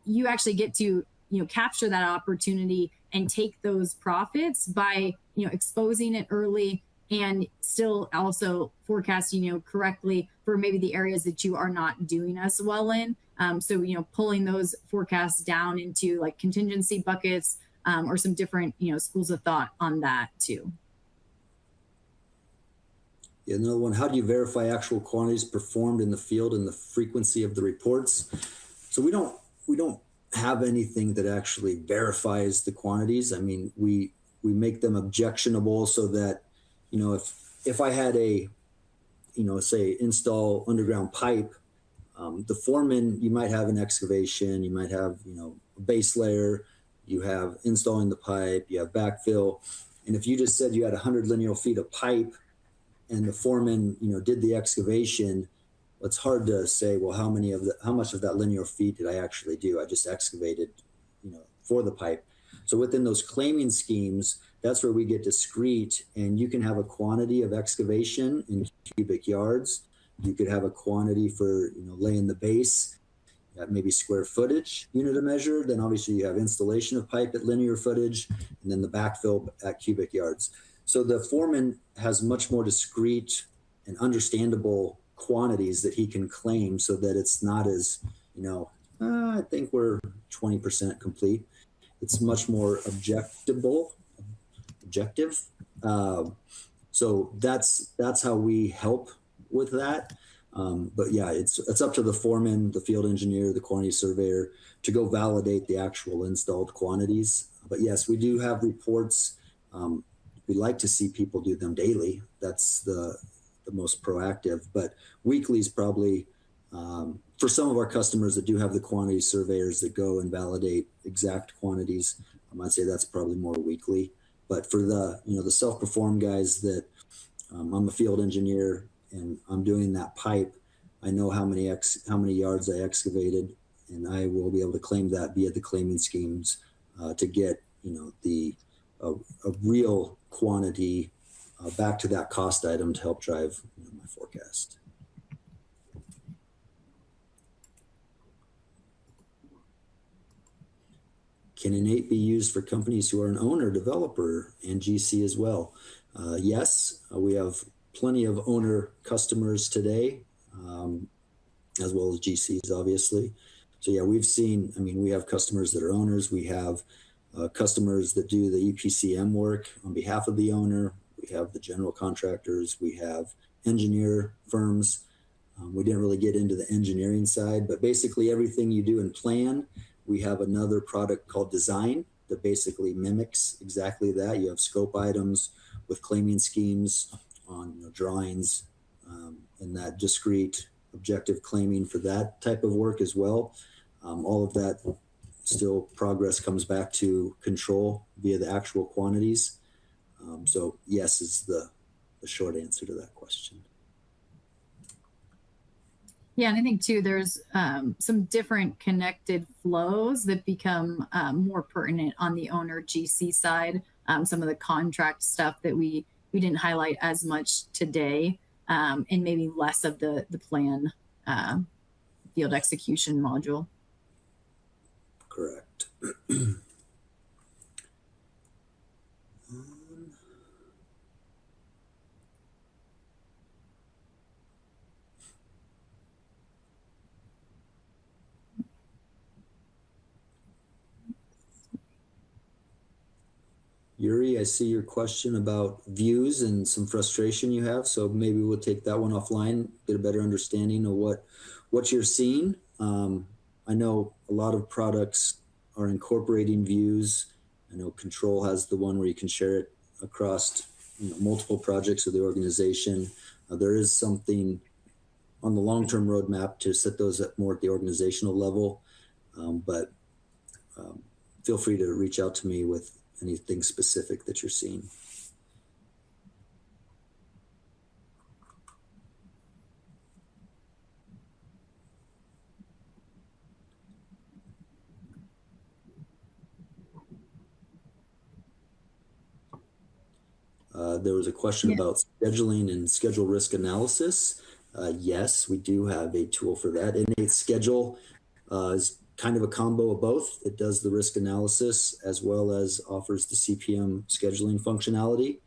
you actually get to, capture that opportunity and take those profits by, exposing it early and still also forecasting, correctly for maybe the areas that you are not doing as well in. So, pulling those forecasts down into like contingency buckets or some different, schools of thought on that too. Yeah, another one, how do you verify actual quantities performed in the field and the frequency of the reports? So we don't have anything that actually verifies the quantities. I mean, we make them objectionable so that, if I had a, say install underground pipe, the foreman, you might have an excavation, you might have, a base layer, you have installing the pipe, you have backfill. And if you just said you had 100 linear feet of pipe and the foreman, did the excavation, it's hard to say, well, how much of that linear feet did I actually do? I just excavated, for the pipe. So within those claiming schemes, that's where we get discrete, and you can have a quantity of excavation in cubic yards. You could have a quantity for, laying the base at maybe square footage unit of measure. Then obviously you have installation of pipe at linear footage, and then the backfill at cubic yards. So the foreman has much more discrete and understandable quantities that he can claim so that it's not as, I think we're 20% complete. It's much more objective. So that's how we help with that. But yeah, it's up to the foreman, the field engineer, the quantity surveyor to go validate the actual installed quantities. But yes, we do have reports. We like to see people do them daily. That's the most proactive, but weekly is probably, for some of our customers that do have the quantity surveyors that go and validate exact quantities, I'd say that's probably more weekly. But for the, the self-perform guys that I'm a field engineer and I'm doing that pipe, I know how many yards I excavated, and I will be able to claim that via the claiming schemes to get, a real quantity back to that cost item to help drive my forecast. Can InEight be used for companies who are an owner, developer, and GC as well? Yes, we have plenty of owner customers today, as well as GCs, obviously. So yeah, we've seen, I mean, we have customers that are owners. We have customers that do the EPCM work on behalf of the owner. We have the general contractors. We have engineer firms. We didn't really get into the engineering side, but basically everything you do in plan, we have another product called Design that basically mimics exactly that. You have scope items with claiming schemes on drawings, and that discrete objective claiming for that type of work as well. All of that still progress comes back to control via the actual quantities. So yes is the short answer to that question. Yeah, and I think too, there's some different connected flows that become more pertinent on the owner GC side. Some of the contract stuff that we didn't highlight as much today, and maybe less of the plan field execution module. Correct. Yuri, I see your question about views and some frustration you have, so maybe we'll take that one offline, get a better understanding of what you're seeing. I know a lot of products are incorporating views. I know Control has the one where you can share it across multiple projects of the organization. There is something on the long-term roadmap to set those at more at the organizational level, but feel free to reach out to me with anything specific that you're seeing. There was a question about scheduling and schedule risk analysis. Yes, we do have a tool for that. InEight Schedule is kind of a combo of both. It does the risk analysis as well as offers the CPM scheduling functionality.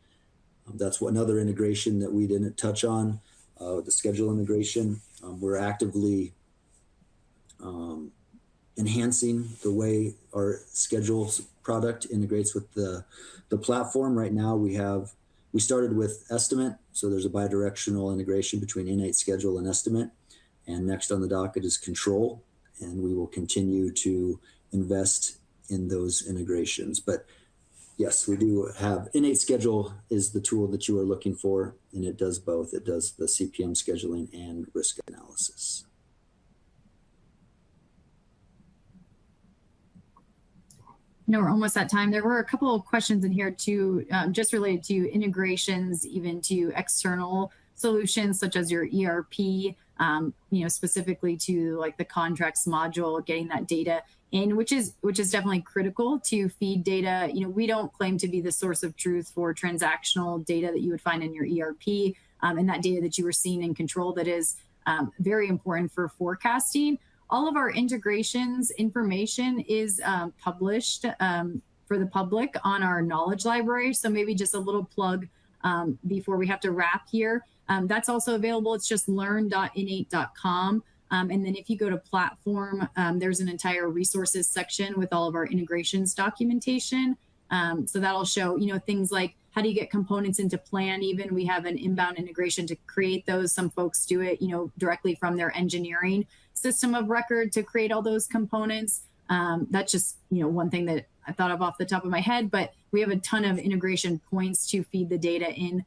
That's another integration that we didn't touch on, the schedule integration. We're actively enhancing the way our schedules product integrates with the platform. Right now we started with Estimate, so there's a bidirectional integration between InEight Schedule and Estimate. And next on the docket is Control, and we will continue to invest in those integrations. But yes, we do have InEight Schedule is the tool that you are looking for, and it does both. It does the CPM scheduling and risk analysis. No, we're almost at time. There were a couple of questions in here too, just related to integrations, even to external solutions such as your ERP, specifically to like the contracts module, getting that data in, which is definitely critical to feed data. We don't claim to be the source of truth for transactional data that you would find in your ERP, and that data that you were seeing in Control that is very important for forecasting. All of our integrations information is published for the public on our knowledge library. So maybe just a little plug before we have to wrap here. That's also available. It's just learn.innate.com. And then if you go to platform, there's an entire resources section with all of our integrations documentation. So that'll show, things like how do you get components into plan? Even we have an inbound integration to create those. Some folks do it, directly from their engineering system of record to create all those components. That's just, one thing that I thought of off the top of my head, but we have a ton of integration points to feed the data in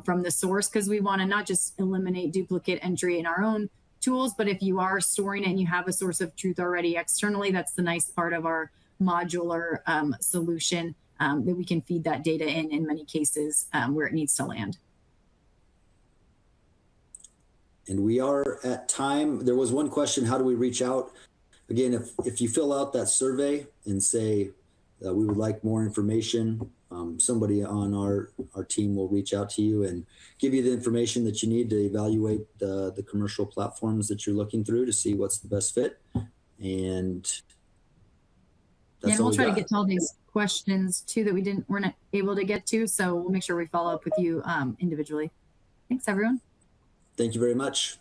from the source, because we want to not just eliminate duplicate entry in our own tools, but if you are storing it and you have a source of truth already externally, that's the nice part of our modular solution, that we can feed that data in many cases where it needs to land. And we are at time. There was one question, how do we reach out? Again, if you fill out that survey and say we would like more information, somebody on our team will reach out to you and give you the information that you need to evaluate the commercial platforms that you're looking through to see what's the best fit. And Yeah, and all we'll we try to got. get to all these questions too that weren't able to get to. So we'll make sure we follow up with you individually. Thanks, everyone. Thank you very much.